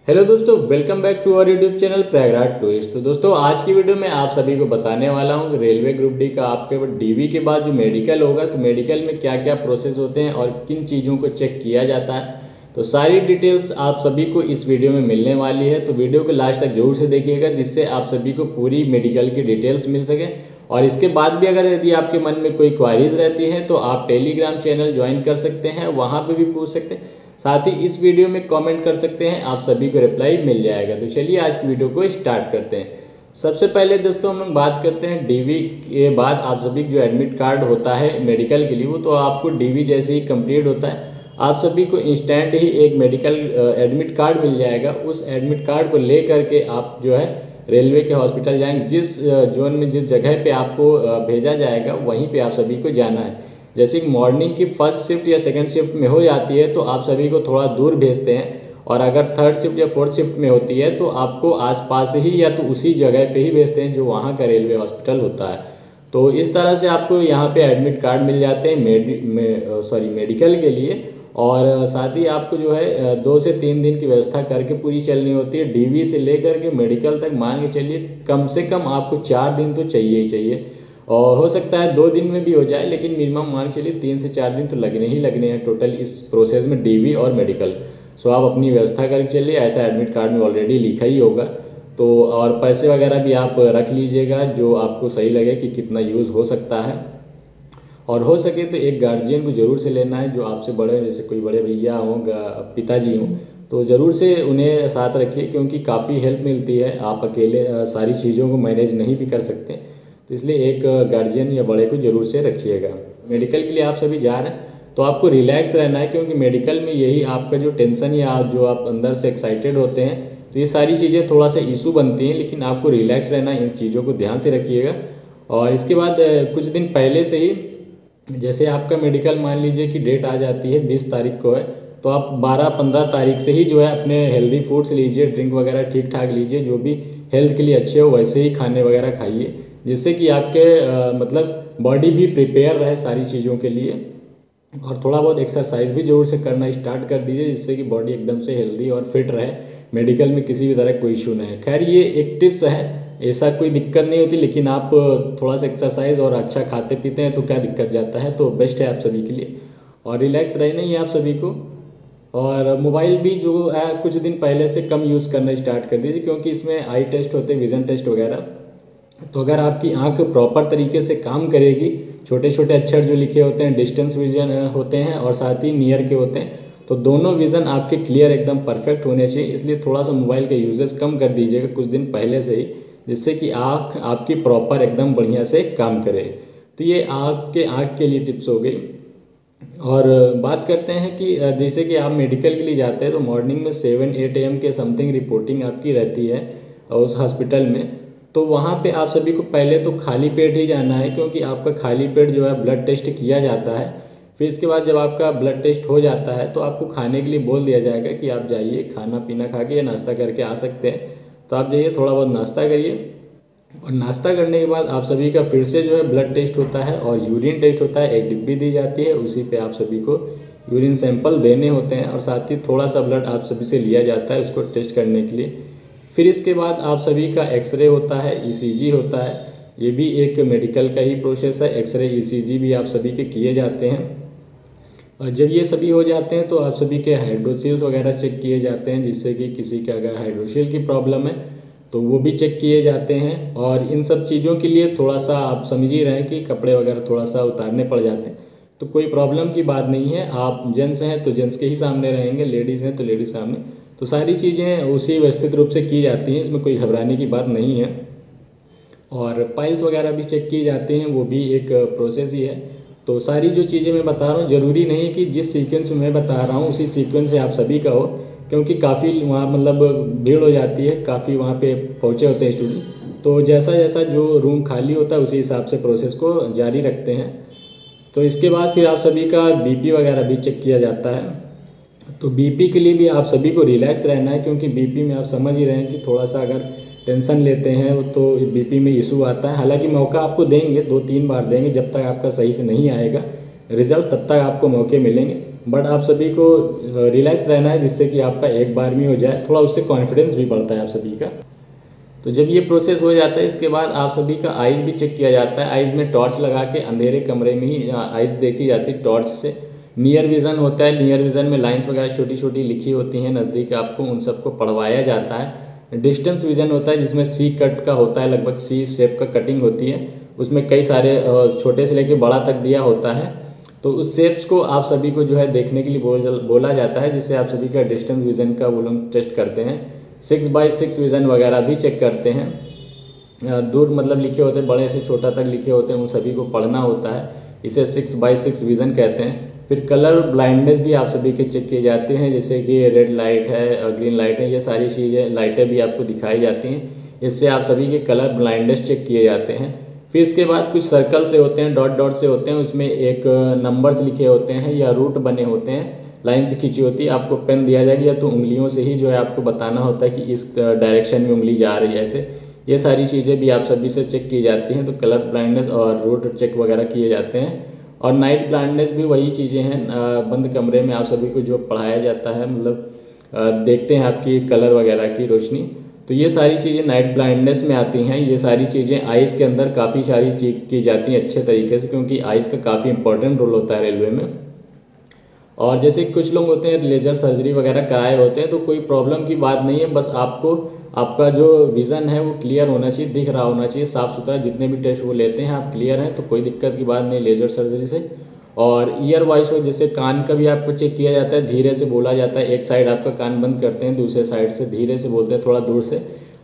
Hello दोस्तों, welcome back to our YouTube channel Prayagraj Tourist. तो दोस्तों, आज की वीडियो में आप सभी को बताने वाला हूँ कि रेलवे ग्रुप डी का आपके डीवी के बाद जो मेडिकल होगा तो मेडिकल में क्या क्या प्रोसेस होते हैं और किन चीज़ों को चेक किया जाता है। तो सारी डिटेल्स आप सभी को इस वीडियो में मिलने वाली है, तो वीडियो को लास्ट तक जरूर से देखिएगा जिससे आप सभी को पूरी मेडिकल की डिटेल्स मिल सके। और इसके बाद भी अगर यदि आपके मन में कोई क्वारीज रहती है तो आप टेलीग्राम चैनल ज्वाइन कर सकते हैं, वहाँ पर भी पूछ सकते हैं। साथ ही इस वीडियो में कमेंट कर सकते हैं, आप सभी को रिप्लाई मिल जाएगा। तो चलिए आज की वीडियो को स्टार्ट करते हैं। सबसे पहले दोस्तों हम लोग बात करते हैं डीवी के बाद आप सभी जो एडमिट कार्ड होता है मेडिकल के लिए, वो तो आपको डीवी जैसे ही कंप्लीट होता है आप सभी को इंस्टेंट ही एक मेडिकल एडमिट कार्ड मिल जाएगा। उस एडमिट कार्ड को ले करके आप जो है रेलवे के हॉस्पिटल जाएंगे। जिस जोन में जिस जगह पे आपको भेजा जाएगा वहीं पे आप सभी को जाना है। जैसे कि मॉर्निंग की फर्स्ट शिफ्ट या सेकंड शिफ्ट में हो जाती है तो आप सभी को थोड़ा दूर भेजते हैं, और अगर थर्ड शिफ्ट या फोर्थ शिफ्ट में होती है तो आपको आसपास ही या तो उसी जगह पे ही भेजते हैं जो वहाँ का रेलवे हॉस्पिटल होता है। तो इस तरह से आपको यहाँ पे एडमिट कार्ड मिल जाते हैं मेडिकल के लिए। और साथ ही आपको जो है 2 से 3 दिन की व्यवस्था करके पूरी चलनी होती है। डीवी से लेकर के मेडिकल तक मान के चलिए कम से कम आपको 4 दिन तो चाहिए ही चाहिए, और हो सकता है 2 दिन में भी हो जाए, लेकिन मिनिमम मान के चलिए 3 से 4 दिन तो लगने ही लगने हैं टोटल इस प्रोसेस में डीवी और मेडिकल। सो आप अपनी व्यवस्था करके चलिए, ऐसा एडमिट कार्ड में ऑलरेडी लिखा ही होगा। तो और पैसे वगैरह भी आप रख लीजिएगा जो आपको सही लगे कि कितना यूज़ हो सकता है। और हो सके तो एक गार्जियन को ज़रूर से लेना है जो आपसे बड़े हैं, जैसे कोई बड़े भैया हों, पिताजी हों, तो ज़रूर से उन्हें साथ रखिए क्योंकि काफ़ी हेल्प मिलती है। आप अकेले सारी चीज़ों को मैनेज नहीं भी कर सकते, तो इसलिए एक गार्जियन या बड़े को ज़रूर से रखिएगा। मेडिकल के लिए आप सभी जा रहे हैं तो आपको रिलैक्स रहना है, क्योंकि मेडिकल में यही आपका जो टेंशन या आप जो आप अंदर से एक्साइटेड होते हैं तो ये सारी चीज़ें थोड़ा सा इशू बनती हैं, लेकिन आपको रिलैक्स रहना है, इन चीज़ों को ध्यान से रखिएगा। और इसके बाद कुछ दिन पहले से ही, जैसे आपका मेडिकल मान लीजिए कि डेट आ जाती है 20 तारीख को है, तो आप 12-15 तारीख से ही जो है अपने हेल्दी फूड्स लीजिए, ड्रिंक वगैरह ठीक ठाक लीजिए, जो भी हेल्थ के लिए अच्छे हो वैसे ही खाने वगैरह खाइए, जिससे कि आपके मतलब बॉडी भी प्रिपेयर रहे सारी चीज़ों के लिए। और थोड़ा बहुत एक्सरसाइज भी ज़रूर से करना स्टार्ट कर दीजिए, जिससे कि बॉडी एकदम से हेल्दी और फिट रहे, मेडिकल में किसी भी तरह कोई इशू नहीं है। खैर ये एक टिप्स है, ऐसा कोई दिक्कत नहीं होती, लेकिन आप थोड़ा सा एक्सरसाइज और अच्छा खाते पीते हैं तो क्या दिक्कत जाता है। तो बेस्ट है आप सभी के लिए, और रिलैक्स रहना ही है आप सभी को। और मोबाइल भी जो है कुछ दिन पहले से कम यूज़ करना स्टार्ट कर दीजिए, क्योंकि इसमें आई टेस्ट होते हैं, विज़न टेस्ट वगैरह। तो अगर आपकी आंख प्रॉपर तरीके से काम करेगी, छोटे छोटे अक्षर जो लिखे होते हैं डिस्टेंस विजन होते हैं और साथ ही नियर के होते हैं, तो दोनों विज़न आपके क्लियर एकदम परफेक्ट होने चाहिए। इसलिए थोड़ा सा मोबाइल का यूजेस कम कर दीजिएगा कुछ दिन पहले से ही, जिससे कि आँख आपकी प्रॉपर एकदम बढ़िया से काम करे। तो ये आपके आँख के लिए टिप्स हो गई। और बात करते हैं कि जैसे कि आप मेडिकल के लिए जाते हैं तो मॉर्निंग में 7-8 AM के समथिंग रिपोर्टिंग आपकी रहती है उस हॉस्पिटल में। तो वहाँ पे आप सभी को पहले तो खाली पेट ही जाना है, क्योंकि आपका खाली पेट जो है ब्लड टेस्ट किया जाता है। फिर इसके बाद जब आपका ब्लड टेस्ट हो जाता है तो आपको खाने के लिए बोल दिया जाएगा कि आप जाइए खाना पीना खा के या नाश्ता करके आ सकते हैं। तो आप जाइए थोड़ा बहुत नाश्ता करिए, और नाश्ता करने के बाद आप सभी का फिर से जो है ब्लड टेस्ट होता है और यूरिन टेस्ट होता है। एक डिब्बी दी जाती है, उसी पे आप सभी को यूरिन सैंपल देने होते हैं, और साथ ही थोड़ा सा ब्लड आप सभी से लिया जाता है उसको टेस्ट करने के लिए। फिर इसके बाद आप सभी का एक्सरे होता है, ईसीजी होता है। ये भी एक मेडिकल का ही प्रोसेस है, एक्सरे ईसीजी भी आप सभी के किए जाते हैं। और जब ये सभी हो जाते हैं तो आप सभी के हाइड्रोसील्स वगैरह चेक किए जाते हैं, जिससे कि किसी का अगर हाइड्रोसील की प्रॉब्लम है तो वो भी चेक किए जाते हैं। और इन सब चीज़ों के लिए थोड़ा सा आप समझ ही रहे हैं कि कपड़े वगैरह थोड़ा सा उतारने पड़ जाते हैं, तो कोई प्रॉब्लम की बात नहीं है। आप जेंट्स हैं तो जेंट्स के ही सामने रहेंगे, लेडीज़ हैं तो लेडीज़ सामने। तो सारी चीज़ें उसी व्यवस्थित रूप से की जाती हैं, इसमें कोई घबराने की बात नहीं है। और पाइल्स वगैरह भी चेक की जाती हैं, वो भी एक प्रोसेस ही है। तो सारी जो चीज़ें मैं बता रहा हूँ ज़रूरी नहीं है कि जिस सीक्वेंस में मैं बता रहा हूँ उसी सीक्वेंस से आप सभी का हो, क्योंकि काफ़ी वहाँ मतलब भीड़ हो जाती है, काफ़ी वहाँ पे पहुँचे होते हैं स्टूडेंट। तो जैसा जैसा जो रूम खाली होता है उसी हिसाब से प्रोसेस को जारी रखते हैं। तो इसके बाद फिर आप सभी का बीपी वगैरह भी चेक किया जाता है। तो बीपी के लिए भी आप सभी को रिलैक्स रहना है, क्योंकि बीपी में आप समझ ही रहे हैं कि थोड़ा सा अगर टेंशन लेते हैं तो बीपी में इशू आता है। हालांकि मौका आपको देंगे, 2-3 बार देंगे, जब तक आपका सही से नहीं आएगा रिजल्ट तब तक आपको मौके मिलेंगे। बट आप सभी को रिलैक्स रहना है, जिससे कि आपका एक बार में हो जाए, थोड़ा उससे कॉन्फिडेंस भी बढ़ता है आप सभी का। तो जब ये प्रोसेस हो जाता है, इसके बाद आप सभी का आइज़ भी चेक किया जाता है। आइज़ में टॉर्च लगा के अंधेरे कमरे में ही आइज़ देखी जाती है टॉर्च से। नियर विज़न होता है, नियर विज़न में लाइंस वगैरह छोटी छोटी लिखी होती हैं नज़दीक आपको, उन सबको पढ़वाया जाता है। डिस्टेंस विज़न होता है, जिसमें सी कट का होता है, लगभग सी शेप का कटिंग होती है, उसमें कई सारे छोटे से लेके बड़ा तक दिया होता है। तो उस शेप्स को आप सभी को जो है देखने के लिए बोला जाता है, जिससे आप सभी का डिस्टेंस विज़न का वो लोग टेस्ट करते हैं। 6x6 विज़न वगैरह भी चेक करते हैं। दूर मतलब लिखे होते हैं, बड़े से छोटा तक लिखे होते हैं, उन सभी को पढ़ना होता है, इसे 6x6 विज़न कहते हैं। फिर कलर ब्लाइंडनेस भी आप सभी के चेक किए जाते हैं, जैसे कि रेड लाइट है, ग्रीन लाइट है, ये सारी चीज़ें लाइटें भी आपको दिखाई जाती हैं। इससे आप सभी के कलर ब्लाइंडनेस चेक किए जाते हैं। फिर इसके बाद कुछ सर्कल से होते हैं, डॉट डॉट से होते हैं, उसमें एक नंबर्स लिखे होते हैं या रूट बने होते हैं, लाइन से खींची होती है। आपको पेन दिया जाएगी या तो उंगलियों से ही जो है आपको बताना होता है कि इस डायरेक्शन में उंगली जा रही है, ऐसे ये सारी चीज़ें भी आप सभी से चेक की जाती हैं। तो कलर ब्लाइंडनेस और रूट चेक वगैरह किए जाते हैं। और नाइट ब्लाइंडनेस भी वही चीज़ें हैं, बंद कमरे में आप सभी को जो पढ़ाया जाता है, मतलब देखते हैं आपकी कलर वगैरह की रोशनी। तो ये सारी चीज़ें नाइट ब्लाइंडनेस में आती हैं। ये सारी चीज़ें आइज़ के अंदर काफ़ी सारी चीज़ की जाती हैं अच्छे तरीके से, क्योंकि आइज़ का काफ़ी इंपॉर्टेंट रोल होता है रेलवे में। और जैसे कुछ लोग होते हैं लेजर सर्जरी वगैरह कराए होते हैं, तो कोई प्रॉब्लम की बात नहीं है, बस आपको आपका जो विज़न है वो क्लियर होना चाहिए, दिख रहा होना चाहिए साफ़ सुथरा। जितने भी टेस्ट वो लेते हैं आप क्लियर हैं तो कोई दिक्कत की बात नहीं लेजर सर्जरी से। और ईयर वाइज हो, जैसे कान का भी आपको चेक किया जाता है, धीरे से बोला जाता है। एक साइड आपका कान बंद करते हैं, दूसरे साइड से धीरे से बोलते हैं, थोड़ा दूर से।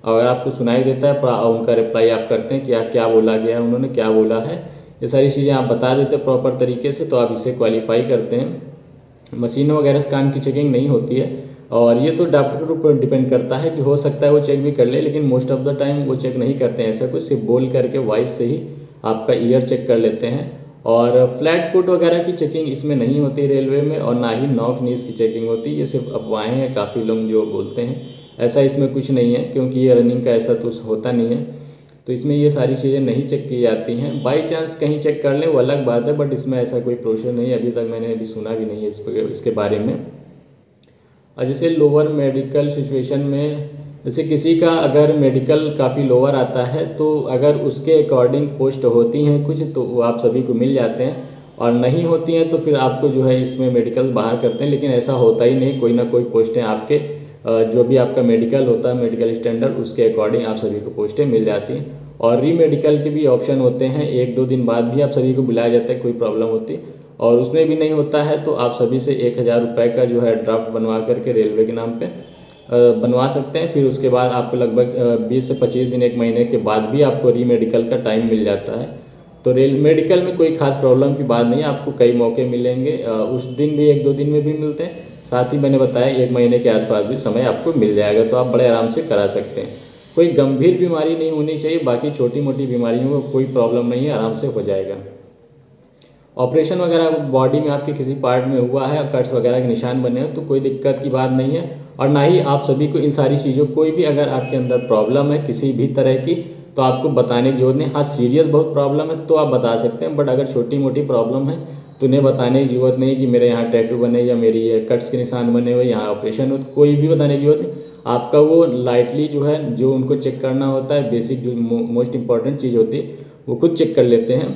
अगर आपको सुनाई देता है उनका रिप्लाई आप करते हैं कि क्या बोला गया है, उन्होंने क्या बोला है, ये सारी चीज़ें आप बता देते हैं प्रॉपर तरीके से, तो आप इसे क्वालिफाई करते हैं। मशीनों वगैरह से कान की चेकिंग नहीं होती है, और ये तो डॉक्टर के ऊपर डिपेंड करता है कि हो सकता है वो चेक भी कर ले, लेकिन मोस्ट ऑफ द टाइम वो चेक नहीं करते हैं ऐसा कुछ, सिर्फ बोल करके वॉइस से ही आपका ईयर चेक कर लेते हैं। और फ्लैट फुट वगैरह की चेकिंग इसमें नहीं होती रेलवे में, और ना ही नॉक नीज की चेकिंग होती है। ये सिर्फ अफवाहें हैं, काफ़ी लोग जो बोलते हैं, ऐसा इसमें कुछ नहीं है, क्योंकि ये रनिंग का ऐसा तो होता नहीं है। तो इसमें ये सारी चीज़ें नहीं चेक की जाती हैं। बाई चांस कहीं चेक कर लें वो अलग बात है, बट इसमें ऐसा कोई प्रोसेस नहीं है, अभी तक मैंने अभी सुना भी नहीं है इसके बारे में। और जैसे लोअर मेडिकल सिचुएशन में, जैसे किसी का अगर मेडिकल काफ़ी लोअर आता है, तो अगर उसके अकॉर्डिंग पोस्ट होती हैं कुछ, तो वो आप सभी को मिल जाते हैं, और नहीं होती हैं तो फिर आपको जो है इसमें मेडिकल बाहर करते हैं। लेकिन ऐसा होता ही नहीं, कोई ना कोई पोस्टें आपके जो भी आपका मेडिकल होता है, मेडिकल स्टैंडर्ड, उसके अकॉर्डिंग आप सभी को पोस्टें मिल जाती हैं। और री मेडिकल के भी ऑप्शन होते हैं, 1-2 दिन बाद भी आप सभी को बुलाया जाता है, कोई प्रॉब्लम होती, और उसमें भी नहीं होता है तो आप सभी से 1000 रुपये का जो है ड्राफ्ट बनवा करके रेलवे के नाम पे बनवा सकते हैं। फिर उसके बाद आपको लगभग 20 से 25 दिन, 1 महीने के बाद भी आपको री मेडिकल का टाइम मिल जाता है। तो रेल मेडिकल में कोई खास प्रॉब्लम की बात नहीं है, आपको कई मौके मिलेंगे, उस दिन भी 1-2 दिन में भी मिलते हैं, साथ ही मैंने बताया 1 महीने के आसपास भी समय आपको मिल जाएगा, तो आप बड़े आराम से करा सकते हैं। कोई गंभीर बीमारी नहीं होनी चाहिए, बाकी छोटी मोटी बीमारियों में कोई प्रॉब्लम नहीं है, आराम से हो जाएगा। ऑपरेशन वगैरह बॉडी में आपके किसी पार्ट में हुआ है, कट्स वगैरह के निशान बने हैं, तो कोई दिक्कत की बात नहीं है। और ना ही आप सभी को इन सारी चीज़ों, कोई भी अगर आपके अंदर प्रॉब्लम है किसी भी तरह की, तो आपको बताने की जरूरत नहीं। हाँ, सीरियस बहुत प्रॉब्लम है तो आप बता सकते हैं, बट अगर छोटी मोटी प्रॉब्लम है तो उन्हें बताने की जरूरत नहीं कि मेरे यहाँ टैटू बने या मेरी ये कट्स के निशान बने हुए, यहाँ ऑपरेशन हो, तो कोई भी बताने की जरूरत नहीं। आपका वो लाइटली जो है, जो उनको चेक करना होता है, बेसिक जो मोस्ट इंपॉर्टेंट चीज़ होती है वो खुद चेक कर लेते हैं।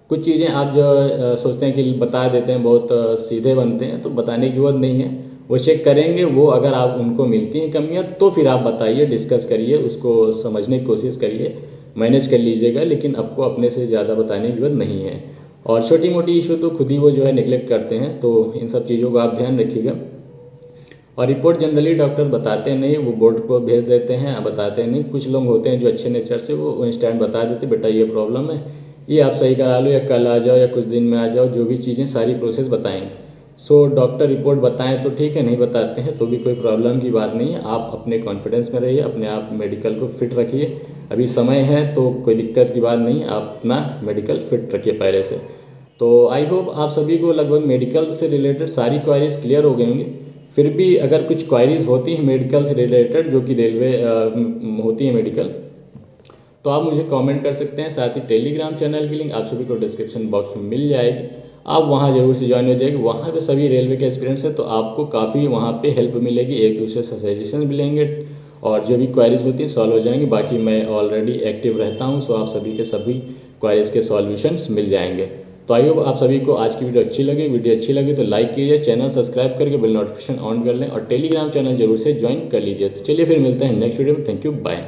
कुछ चीज़ें आप जो सोचते हैं कि बता देते हैं, बहुत सीधे बनते हैं, तो बताने की जरूरत नहीं है, वो चेक करेंगे। वो अगर आप उनको मिलती हैं कमियां तो फिर आप बताइए, डिस्कस करिए, उसको समझने की कोशिश करिए, मैनेज कर लीजिएगा, लेकिन आपको अपने से ज़्यादा बताने की जरूरत नहीं है। और छोटी मोटी इशू तो खुद ही वो जो है निगलेक्ट करते हैं, तो इन सब चीज़ों का आप ध्यान रखिएगा। और रिपोर्ट जनरली डॉक्टर बताते नहीं, वो बोर्ड को भेज देते हैं, बताते नहीं। कुछ लोग होते हैं जो अच्छे नेचर से वो इंस्टेंट बता देते, बेटा ये प्रॉब्लम है, ये आप सही करा लो, या कल आ जाओ या कुछ दिन में आ जाओ, जो भी चीज़ें सारी प्रोसेस बताएंगे। सो डॉक्टर रिपोर्ट बताएं तो ठीक है, नहीं बताते हैं तो भी कोई प्रॉब्लम की बात नहीं है। आप अपने कॉन्फिडेंस में रहिए, अपने आप मेडिकल को फिट रखिए, अभी समय है तो कोई दिक्कत की बात नहीं, आप अपना मेडिकल फिट रखिए पहले से। तो आई होप आप सभी को लगभग मेडिकल से रिलेटेड सारी क्वारीज क्लियर हो गई होंगी। फिर भी अगर कुछ क्वारीज होती हैं मेडिकल से रिलेटेड, जो कि रेलवे होती है मेडिकल, तो आप मुझे कमेंट कर सकते हैं। साथ ही टेलीग्राम चैनल की लिंक आप सभी को डिस्क्रिप्शन बॉक्स में मिल जाएगी। आप वहाँ ज़रूर से ज्वाइन हो जाएगी। वहाँ पे सभी रेलवे के एक्सपीरियंस है, तो आपको काफ़ी वहाँ पे हेल्प मिलेगी, एक दूसरे से सजेशन मिलेंगे और जो भी क्वारीज होती है सॉल्व हो जाएंगी। बाकी मैं ऑलरेडी एक्टिव रहता हूँ, सो आप सभी के सभी क्वारीज के सॉल्यूशंस मिल जाएंगे। तो आई होप आप सभी को आज की वीडियो अच्छी लगी तो लाइक कीजिए, चैनल सब्सक्राइब करके बेल नोटिफिकेशन ऑन कर लें और टेलीग्राम चैनल जरूर से ज्वाइन कर लीजिए। तो चलिए फिर मिलते हैं नेक्स्ट वीडियो में। Thank you, bye.